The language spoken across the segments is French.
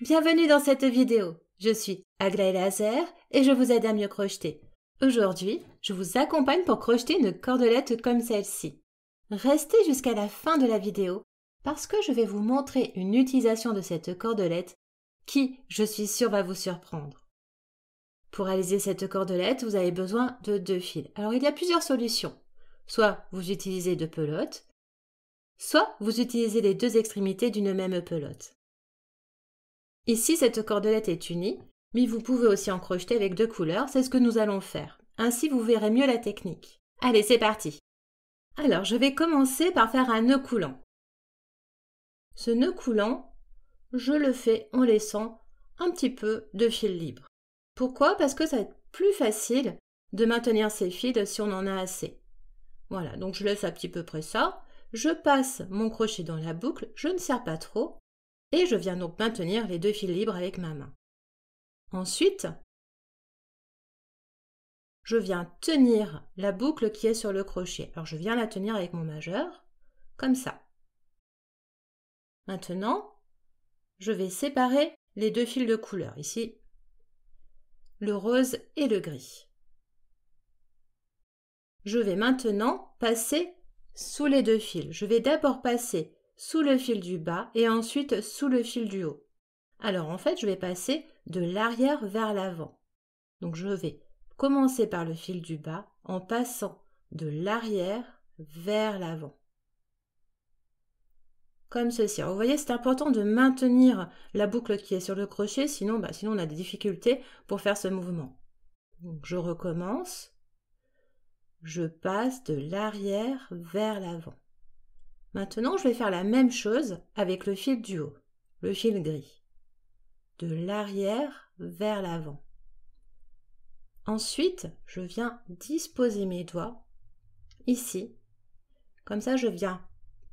Bienvenue dans cette vidéo. Je suis Aglaé Laser et je vous aide à mieux crocheter. Aujourd'hui, je vous accompagne pour crocheter une cordelette comme celle-ci. Restez jusqu'à la fin de la vidéo parce que je vais vous montrer une utilisation de cette cordelette qui, je suis sûre, va vous surprendre. Pour réaliser cette cordelette, vous avez besoin de 2 fils. Alors, il y a plusieurs solutions. Soit vous utilisez 2 pelotes, soit vous utilisez les 2 extrémités d'une même pelote. Ici, cette cordelette est unie, mais vous pouvez aussi en crocheter avec 2 couleurs, c'est ce que nous allons faire. Ainsi, vous verrez mieux la technique. Allez, c'est parti! Alors, je vais commencer par faire un nœud coulant. Ce nœud coulant, je le fais en laissant un petit peu de fil libre. Pourquoi? Parce que ça va être plus facile de maintenir ces fils si on en a assez. Voilà, donc je laisse à petit peu près ça. Je passe mon crochet dans la boucle, je ne serre pas trop. Et je viens donc maintenir les 2 fils libres avec ma main. Ensuite, je viens tenir la boucle qui est sur le crochet. Alors je viens la tenir avec mon majeur, comme ça. Maintenant, je vais séparer les 2 fils de couleur. Ici, le rose et le gris. Je vais maintenant passer sous les 2 fils. Je vais d'abord passer sous le fil du bas et ensuite sous le fil du haut. Alors en fait, je vais passer de l'arrière vers l'avant. Donc je vais commencer par le fil du bas en passant de l'arrière vers l'avant. Comme ceci. Alors, vous voyez, c'est important de maintenir la boucle qui est sur le crochet, sinon on a des difficultés pour faire ce mouvement. Donc je recommence. Je passe de l'arrière vers l'avant. Maintenant, je vais faire la même chose avec le fil du haut, le fil gris. De l'arrière vers l'avant. Ensuite, je viens disposer mes doigts ici. Comme ça, je viens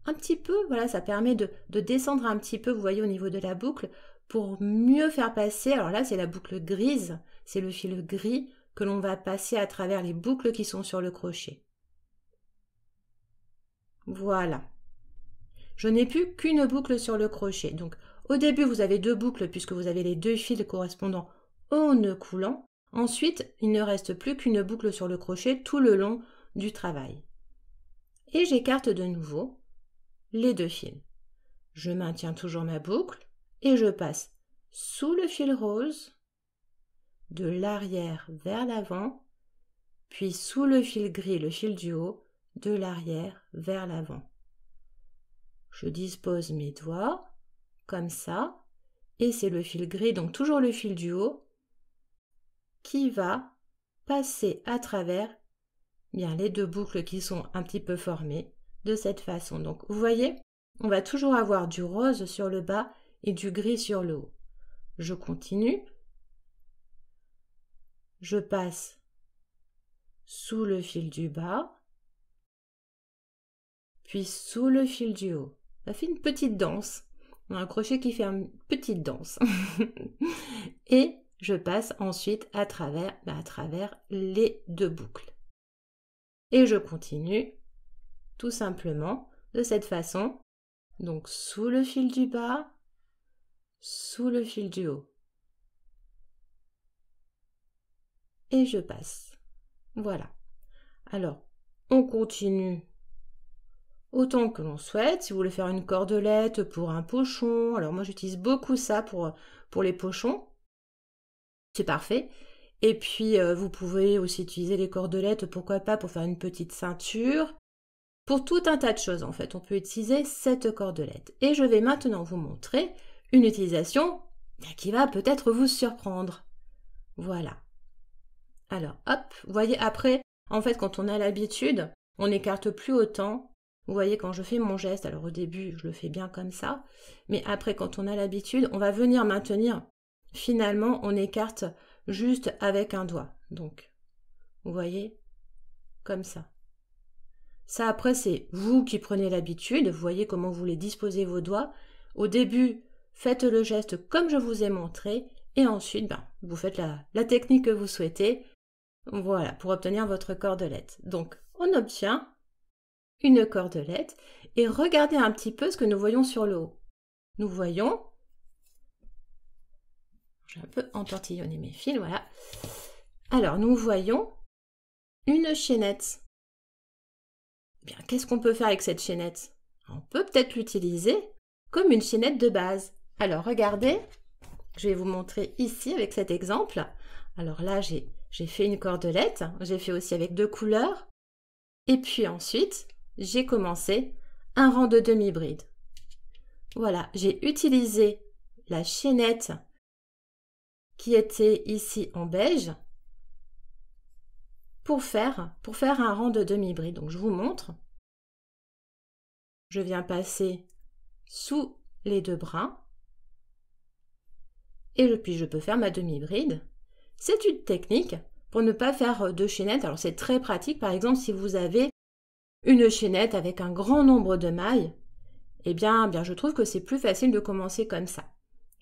un petit peu, voilà, ça permet de descendre un petit peu, vous voyez, au niveau de la boucle, pour mieux faire passer. Alors là, c'est la boucle grise, c'est le fil gris que l'on va passer à travers les boucles qui sont sur le crochet. Voilà. Je n'ai plus qu'une boucle sur le crochet. Donc, au début, vous avez 2 boucles puisque vous avez les 2 fils correspondant au nœud coulant. Ensuite, il ne reste plus qu'une boucle sur le crochet tout le long du travail. Et j'écarte de nouveau les 2 fils. Je maintiens toujours ma boucle et je passe sous le fil rose, de l'arrière vers l'avant, puis sous le fil gris, le fil du haut, de l'arrière vers l'avant. Je dispose mes doigts comme ça et c'est le fil gris, donc toujours le fil du haut, qui va passer à travers bien les 2 boucles qui sont un petit peu formées de cette façon. Donc vous voyez, on va toujours avoir du rose sur le bas et du gris sur le haut. Je continue. Je passe sous le fil du bas, puis sous le fil du haut. Ça fait une petite danse. On a un crochet qui fait une petite danse. Et je passe ensuite à travers les 2 boucles. Et je continue tout simplement de cette façon. Donc sous le fil du bas, sous le fil du haut. Et je passe. Voilà. Alors, on continue autant que l'on souhaite. Si vous voulez faire une cordelette pour un pochon, alors moi j'utilise beaucoup ça pour les pochons. C'est parfait. Et puis vous pouvez aussi utiliser les cordelettes, pourquoi pas, pour faire une petite ceinture. Pour tout un tas de choses en fait, on peut utiliser cette cordelette. Et je vais maintenant vous montrer une utilisation qui va peut-être vous surprendre. Voilà. Alors hop, vous voyez après, en fait quand on a l'habitude, on n'écarte plus autant. Vous voyez quand je fais mon geste, alors au début je le fais bien comme ça, mais après quand on a l'habitude, on va venir maintenir. Finalement, on écarte juste avec un doigt. Donc, vous voyez, comme ça. Ça après, c'est vous qui prenez l'habitude. Vous voyez comment vous voulez disposer vos doigts. Au début, faites le geste comme je vous ai montré. Et ensuite, vous faites la technique que vous souhaitez. Voilà, pour obtenir votre cordelette. Donc, on obtient une cordelette. Et regardez un petit peu ce que nous voyons sur le haut. Nous voyons J'ai un peu entortillonné mes fils, voilà. Alors, nous voyons une chaînette. Bien, qu'est-ce qu'on peut faire avec cette chaînette? On peut peut-être l'utiliser comme une chaînette de base. Alors, regardez, je vais vous montrer ici avec cet exemple. Alors là, j'ai fait une cordelette, j'ai fait aussi avec 2 couleurs. Et puis ensuite, j'ai commencé un rang de demi-bride. Voilà, j'ai utilisé la chaînette qui était ici en beige pour faire un rang de demi-bride. Donc je vous montre. Je viens passer sous les 2 brins et puis je peux faire ma demi-bride. C'est une technique pour ne pas faire de chaînettes. Alors c'est très pratique, par exemple si vous avez une chaînette avec un grand nombre de mailles, eh bien je trouve que c'est plus facile de commencer comme ça.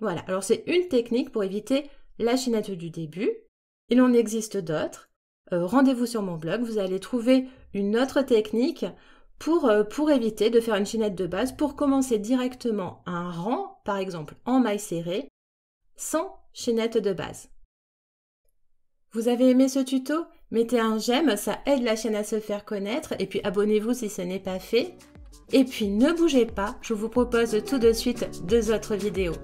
Voilà, alors c'est une technique pour éviter la chaînette du début. Il en existe d'autres. Rendez-vous sur mon blog, vous allez trouver une autre technique pour éviter de faire une chaînette de base, pour commencer directement un rang, par exemple en maille serrée, sans chaînette de base. Vous avez aimé ce tuto? Mettez un j'aime, ça aide la chaîne à se faire connaître, et puis abonnez-vous si ce n'est pas fait. Et puis ne bougez pas, je vous propose tout de suite 2 autres vidéos.